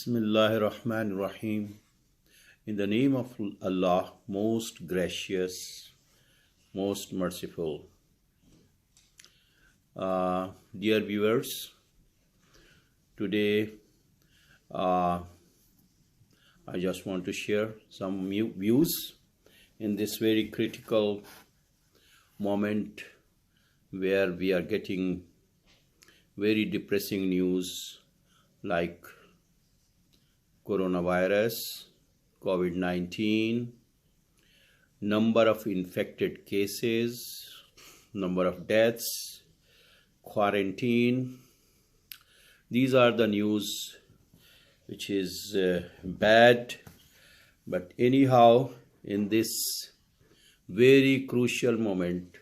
Bismillahirrahmanirrahim. In the name of Allah, most gracious, most merciful. Dear viewers, today I just want to share some views in this very critical moment where we are getting very depressing news like coronavirus, COVID-19, number of infected cases, number of deaths, quarantine. These are the news which is bad, but anyhow, in this very crucial moment,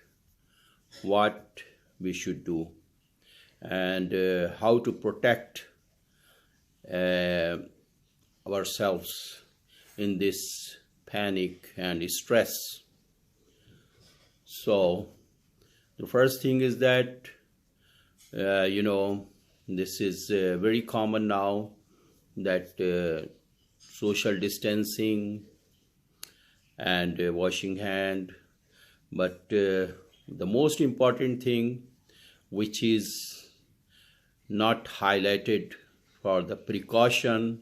what we should do and how to protect ourselves in this panic and stress. So the first thing is that this is very common now, that social distancing and washing hand, but the most important thing which is not highlighted for the precaution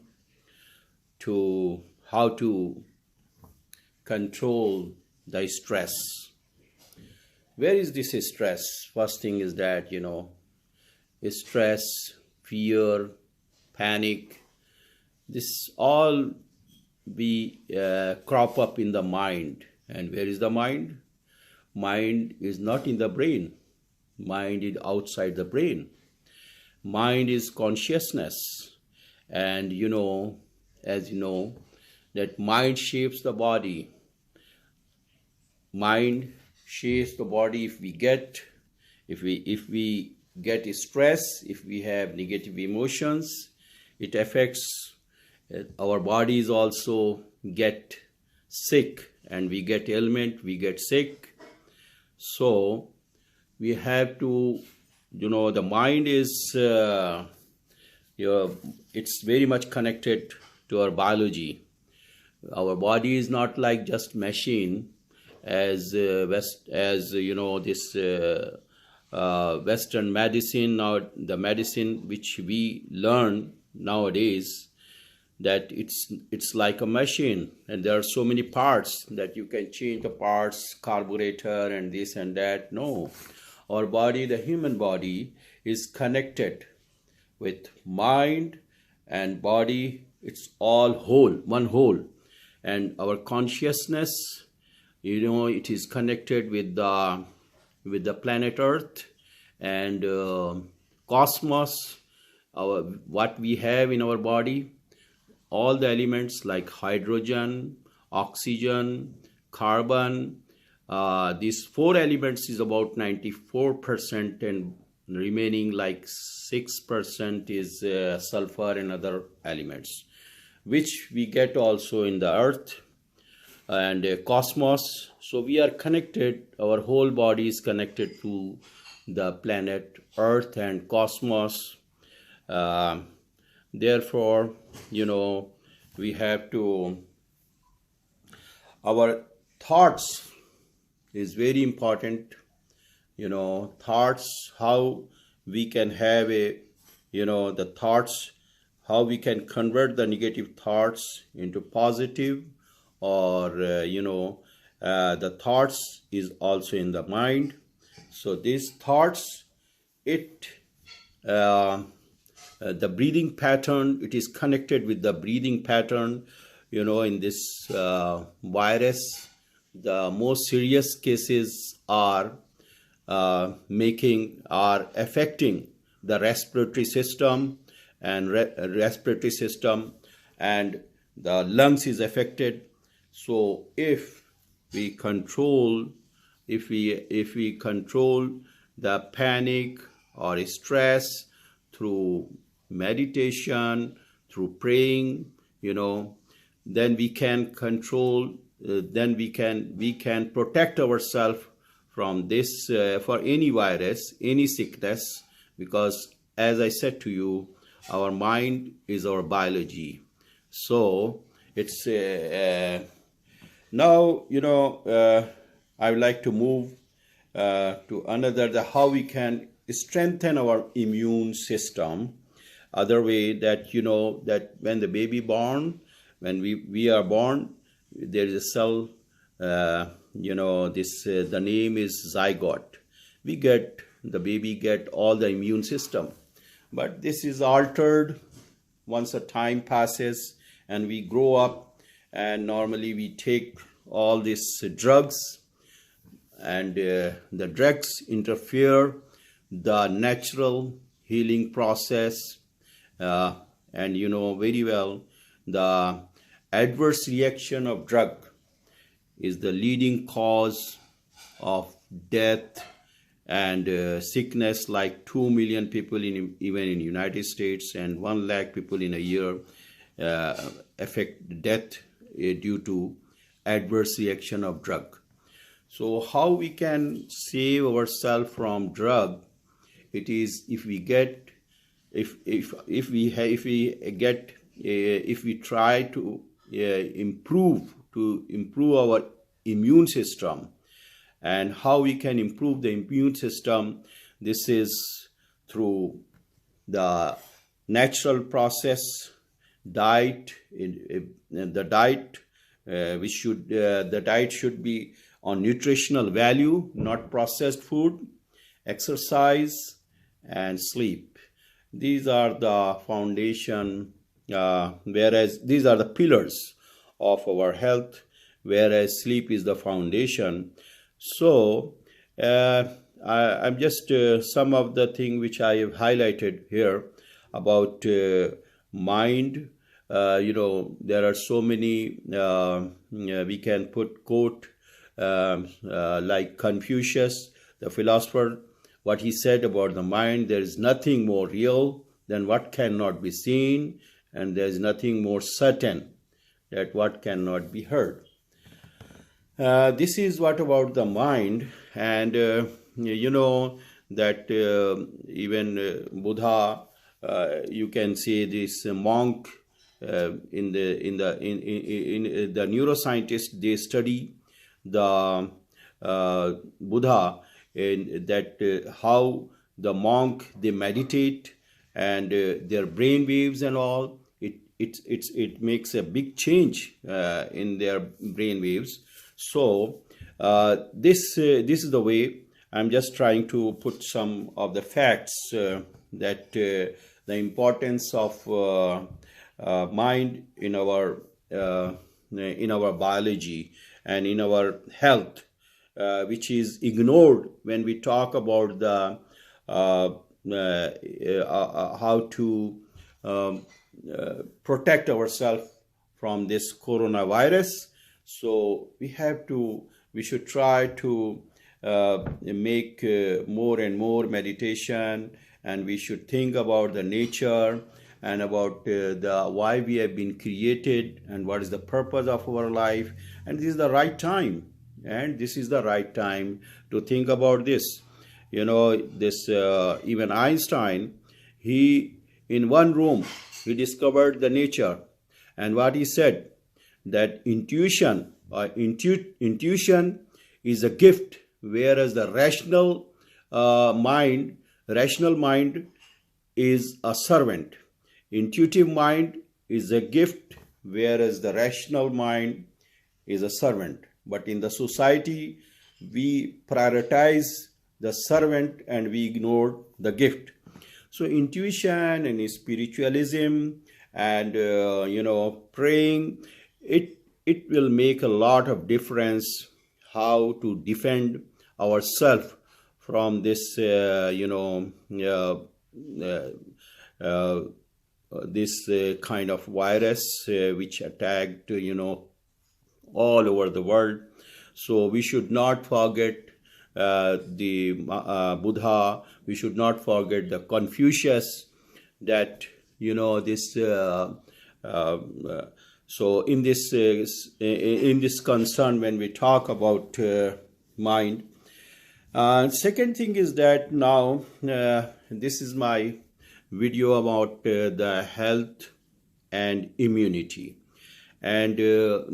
to how to control the stress. Where is this stress? First thing is that, stress, fear, panic, this all crop up in the mind. And where is the mind? Mind is not in the brain. Mind is outside the brain. Mind is consciousness. And as you know, that mind shapes the body. Mind shapes the body. If we get stress, if we have negative emotions, it affects our bodies. Also get sick, and we get ailment, we get sick. So we have to, the mind is it's very much connected to our biology. Our body is not like just machine, as Western medicine, or the medicine which we learn nowadays, that it's like a machine, and there are so many parts that you can change the parts, carburetor and this and that. No, our body, the human body, is connected with mind and body. It's all whole, one whole. And our consciousness, it is connected with the planet Earth and cosmos. What we have in our body, all the elements like hydrogen, oxygen, carbon, these four elements is about 94%, and remaining like 6% is sulfur and other elements, which we get also in the earth and cosmos. So we are connected, our whole body is connected to the planet Earth and cosmos. Therefore, we have to, our thoughts is very important. Thoughts, how we can have the thoughts, how we can convert the negative thoughts into positive, or the thoughts is also in the mind. So these thoughts, the breathing pattern, it is connected with the breathing pattern. In this virus, the most serious cases are affecting the respiratory system, and respiratory system and the lungs is affected. So if we control the panic or stress through meditation, through praying, then we can control, then we can protect ourselves from this, for any virus, any sickness, because as I said to you, our mind is our biology. So it's now, I would like to move to another, how we can strengthen our immune system. Other way that, that when the baby born, when we are born, there is a cell, the name is zygote. The baby get all the immune system. But this is altered once a time passes and we grow up, and normally we take all these drugs, and the drugs interfere the natural healing process, and very well the adverse reaction of drug is the leading cause of death and sickness. Like 2 million people even in United States and 1 lakh people in a year affect death due to adverse reaction of drug. So how we can save ourselves from drug? It is if we try to improve our immune system. And how we can improve the immune system? This is through the natural process, diet. The diet should be on nutritional value, not processed food, exercise, and sleep. These are the foundation, whereas these are the pillars of our health, whereas sleep is the foundation. So I'm just some of the thing which I have highlighted here about mind. There are so many, we can put quote like Confucius, the philosopher, what he said about the mind: there is nothing more real than what cannot be seen, and there is nothing more certain than what cannot be heard. This is what about the mind. And that even Buddha, you can see this monk in the neuroscientists, they study the Buddha, and that how the monk, they meditate, and their brain waves and all, it makes a big change in their brain waves. So this is the way. I'm just trying to put some of the facts that the importance of mind in our biology and in our health, which is ignored when we talk about the how to protect ourselves from this coronavirus. So we should try to make more and more meditation, and we should think about the nature and about why we have been created and what is the purpose of our life. And this is the right time. And this is the right time to think about this. This even Einstein, he in one room, he discovered the nature. And what he said, that intuition is a gift, whereas the rational mind is a servant. Intuitive mind is a gift, whereas the rational mind is a servant. But in the society, we prioritize the servant and we ignore the gift. So intuition and spiritualism and praying, it will make a lot of difference how to defend ourselves from this this kind of virus which attacked all over the world. So we should not forget the Buddha. We should not forget the Confucius, that this so in this concern, when we talk about mind, second thing is that now this is my video about the health and immunity. And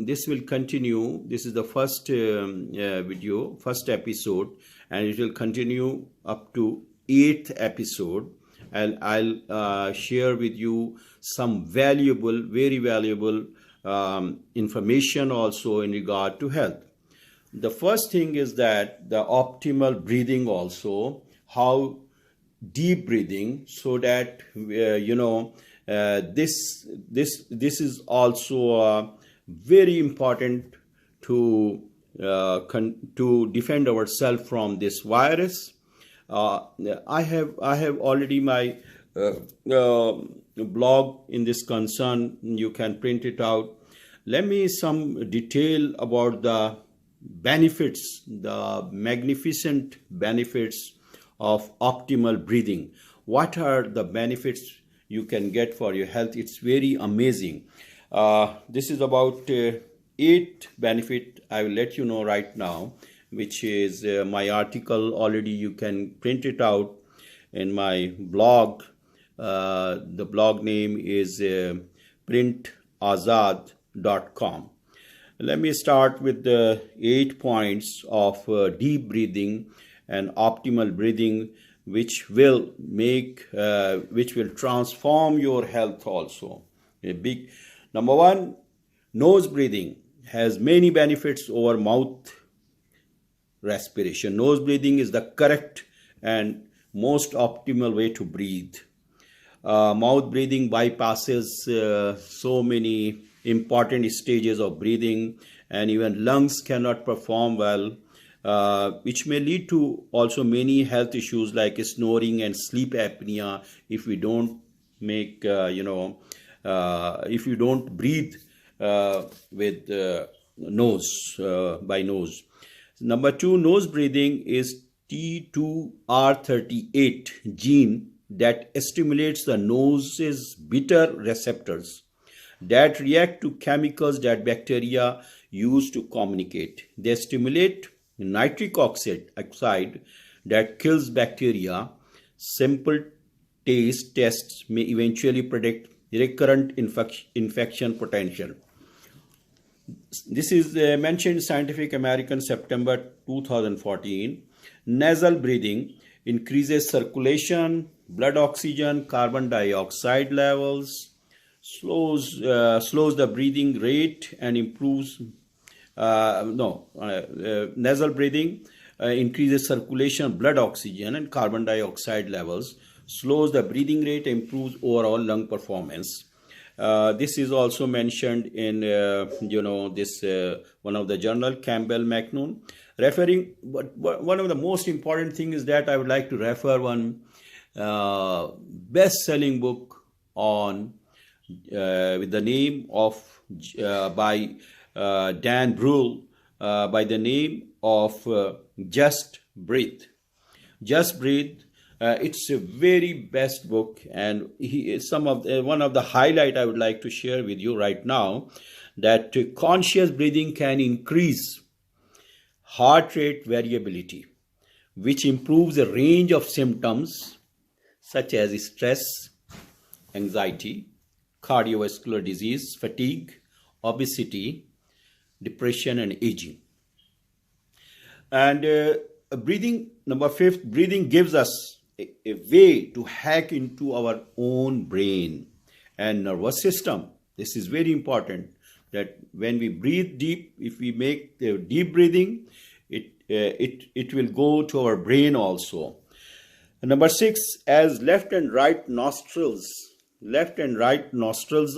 this will continue. This is the first video, first episode, and it will continue up to 8th episode. And I'll share with you some valuable, very valuable information also in regard to health. The first thing is that the optimal breathing also, how deep breathing, so that this is also very important to defend ourselves from this virus. I have already my blog in this concern. You can print it out. Let me some detail about the benefits, the magnificent benefits of optimal breathing. What are the benefits you can get for your health? It's very amazing. This is about 8 benefit I will let you know right now, which is my article. Already you can print it out in my blog. The blog name is printazad.com. Let me start with the 8 points of deep breathing and optimal breathing, which will transform your health also. Number 1, nose breathing has many benefits over mouth respiration. Nose breathing is the correct and most optimal way to breathe. Mouth breathing bypasses so many important stages of breathing, and even lungs cannot perform well, which may lead to also many health issues like snoring and sleep apnea if we don't make if you don't breathe with nose, by nose. Number 2, nose breathing is T2R38 gene that stimulates the nose's bitter receptors that react to chemicals that bacteria use to communicate. They stimulate nitric oxide that kills bacteria. Simple taste tests may eventually predict recurrent infection potential. This is mentioned in Scientific American, September 2014. Nasal breathing increases circulation, blood oxygen, carbon dioxide levels, slows the breathing rate and improves. Nasal breathing increases circulation, blood oxygen, and carbon dioxide levels, slows the breathing rate, improves overall lung performance. This is also mentioned in this one of the journal, Campbell McNoon. Referring, but one of the most important thing is that I would like to refer one best-selling book on with the name of by Dan Brule, by the name of Just Breathe. Just Breathe. It's a very best book, and one of the highlight I would like to share with you right now, that conscious breathing can increase heart rate variability, which improves a range of symptoms such as stress, anxiety, cardiovascular disease, fatigue, obesity, depression, and aging. And breathing, number 5, breathing gives us a way to hack into our own brain and nervous system. This is very important, that when we breathe deep, if we make the deep breathing, it will go to our brain also. And number 6, as left and right nostrils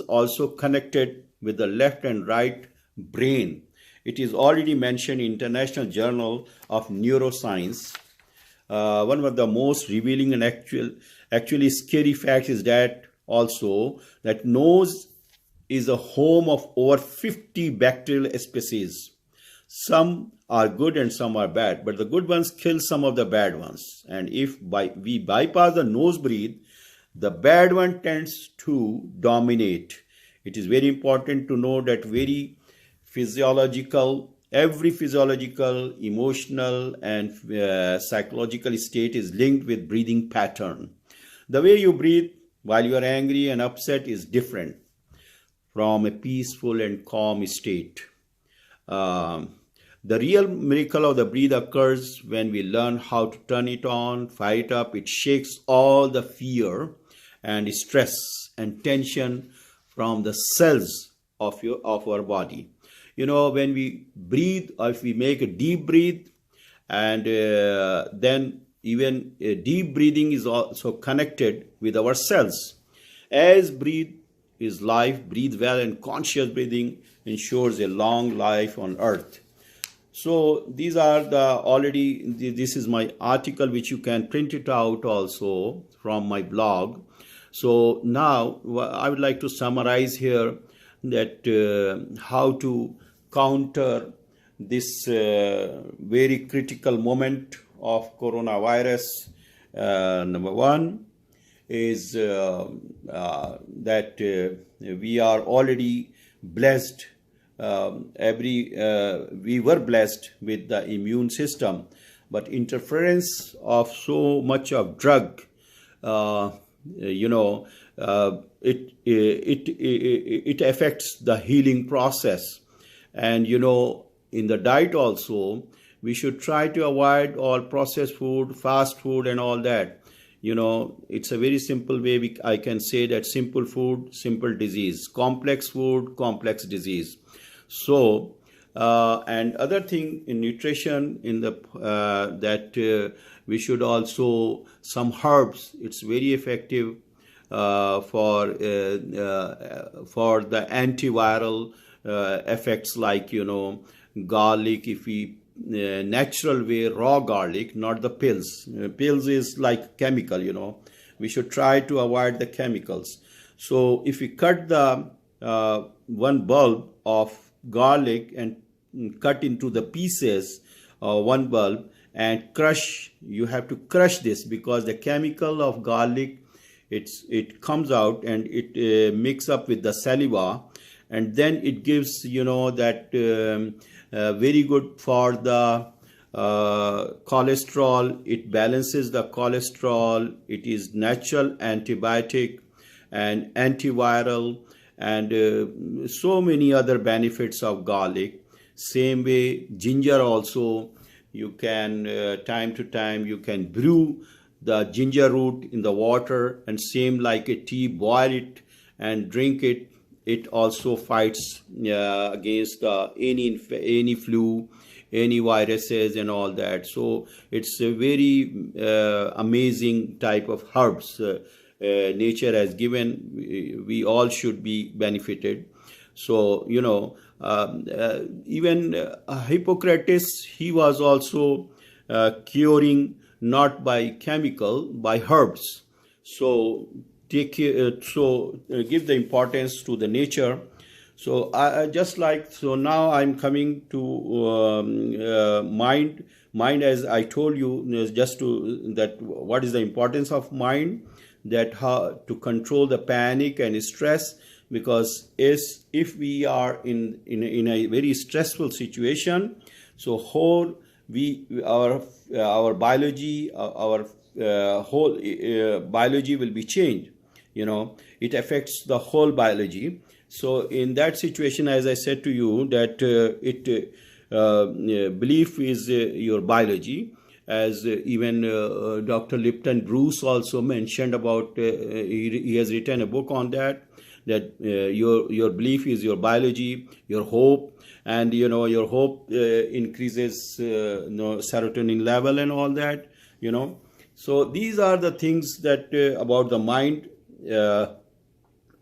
also connected with the left and right brain. It is already mentioned in International Journal of Neuroscience. One of the most revealing and actually scary facts is that also that nose is a home of over 50 bacterial species. Some are good and some are bad, but the good ones kill some of the bad ones. And if we bypass the nose breathe, the bad one tends to dominate. It is very important to know that every physiological, emotional, and psychological state is linked with breathing pattern. The way you breathe while you are angry and upset is different from a peaceful and calm state. Um, the real miracle of the breath occurs when we learn how to turn it on, fire it up. It shakes all the fear and stress and tension from the cells of our body. When we breathe, or if we make a deep breath, and then even deep breathing is also connected with our cells. As breathe is life, breathe well, and conscious breathing ensures a long life on earth. So these are this is my article, which you can print it out also from my blog. So now I would like to summarize here that how to counter this very critical moment of coronavirus. Number one is that we are already blessed. We were blessed with the immune system, but interference of so much of drug, it affects the healing process. And in the diet also, we should try to avoid all processed food, fast food, and all that. It's a very simple way I can say that simple food, simple disease, complex food, complex disease. So, and other thing in nutrition, that we should also some herbs. It's very effective for the antiviral effects, like garlic. If we natural way, raw garlic, not the pills. Pills is like chemical. We should try to avoid the chemicals. So if we cut the one bulb of garlic and cut into the pieces, one bulb, and crush, you have to crush this, because the chemical of garlic, it comes out and it mix up with the saliva, and then it gives that very good for the cholesterol. It balances the cholesterol. It is natural antibiotic and antiviral, and so many other benefits of garlic. Same way, ginger also, you can time to time you can brew the ginger root in the water, and same like a tea, boil it and drink it. It also fights against any flu, any viruses, and all that. So it's a very amazing type of herbs nature has given. We all should be benefited. So even Hippocrates, he was also curing not by chemical, by herbs. So give the importance to the nature. So now I'm coming to mind, as I told you, what is the importance of mind, that how to control the panic and stress, because if we are in a very stressful situation, so our biology, our whole biology will be changed. It affects the whole biology. So in that situation, as I said to you, that belief is your biology, as even Dr. Lipton Bruce also mentioned about. He has written a book on that your belief is your biology, your hope, and your hope increases serotonin level and all that. So these are the things that about the mind.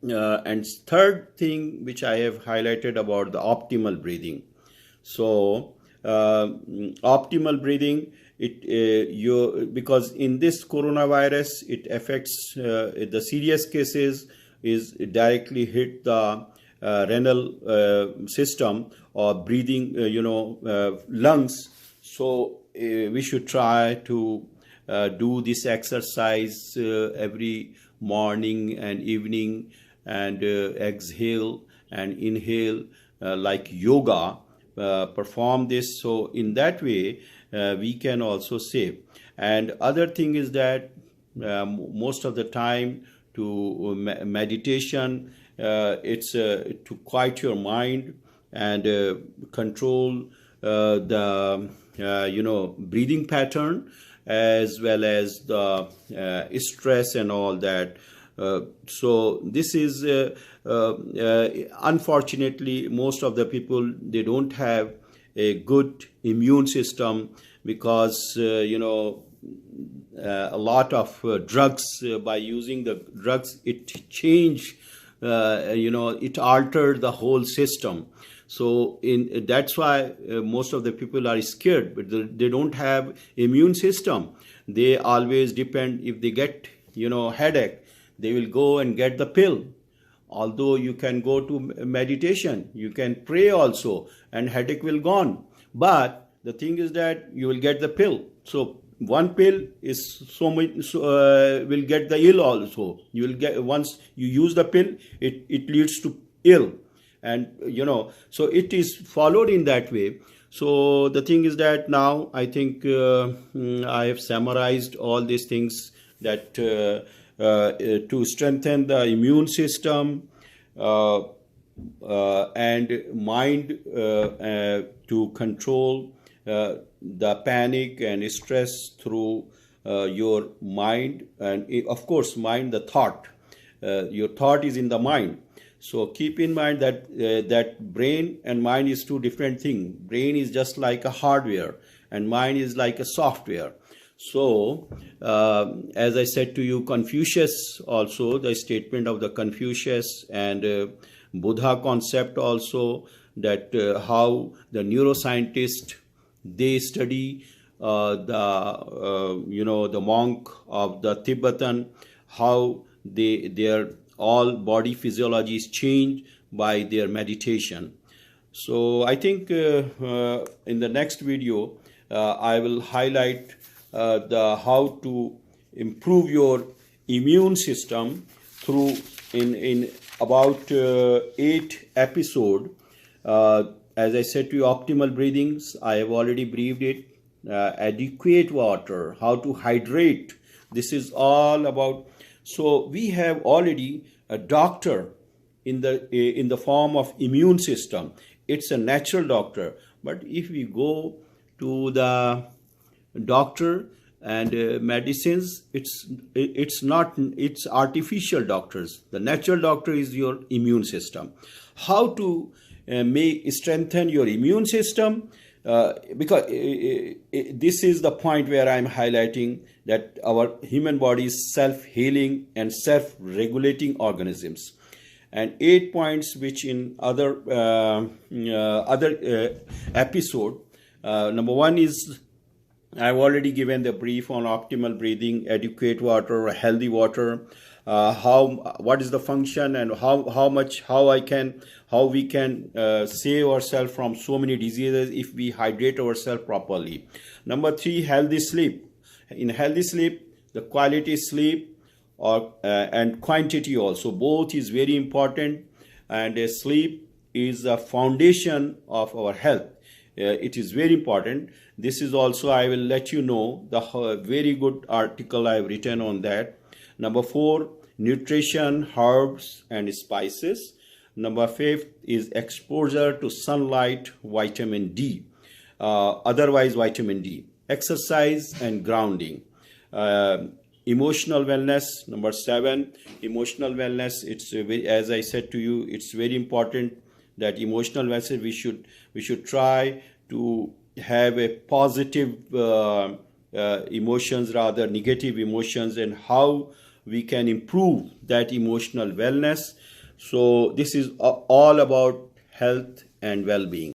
And third thing which I have highlighted about the optimal breathing. So optimal breathing, because in this coronavirus, it affects the serious cases is directly hit the renal system or breathing, lungs. So we should try to do this exercise every morning and evening, and exhale and inhale like yoga. Perform this, so in that way we can also save. And other thing is that most of the time, to meditation. It's to quiet your mind and control the breathing pattern, as well as the stress and all that. So this is unfortunately, most of the people, they don't have a good immune system, because a lot of drugs, by using the drugs, it changed, it altered the whole system. So that's why most of the people are scared, but they don't have immune system. They always depend, if they get headache, they will go and get the pill. Although you can go to meditation, you can pray also, and headache will gone. But the thing is that you will get the pill. So one pill is so much, will get the ill also. You will get, once you use the pill, it leads to ill, and so it is followed in that way. So the thing is that now I think I have summarized all these things, that to strengthen the immune system and mind, to control the panic and stress through your mind, and of course mind, the thought. Your thought is in the mind. So keep in mind that that brain and mind is two different things. Brain is just like a hardware, and mind is like a software. So as I said to you, Confucius also, the statement of the Confucius, and Buddha concept also, that how the neuroscientists, they study the monk of the Tibetan, how their all body physiology is changed by their meditation. So I think in the next video I will highlight how to improve your immune system through in about 8 episodes. As I said to you, optimal breathings, I have already briefed it. Adequate water, how to hydrate. This is all about. So we have already a doctor in the form of immune system. It's a natural doctor. But if we go to the doctor and medicines, it's not, it's artificial doctors. The natural doctor is your immune system. How to strengthen your immune system? Because this is the point where I'm highlighting that our human body is self-healing and self-regulating organisms. And 8 points which in other episode. Number 1 is, I've already given the brief on optimal breathing, adequate water, healthy water, what is the function, and how we can save ourselves from so many diseases if we hydrate ourselves properly. Number 3, healthy sleep. In healthy sleep, the quality sleep and quantity also, both is very important, and sleep is the foundation of our health. It is very important. This is also, I will let you know, the very good article I have written on that. Number 4, nutrition, herbs and spices. Number 5 is exposure to sunlight, vitamin D, otherwise vitamin D. Exercise and grounding. Emotional wellness. Number 7, emotional wellness. It's as I said to you, it's very important that emotional wellness, we should try to have a positive emotions rather negative emotions, and how we can improve that emotional wellness. So this is all about health and well-being.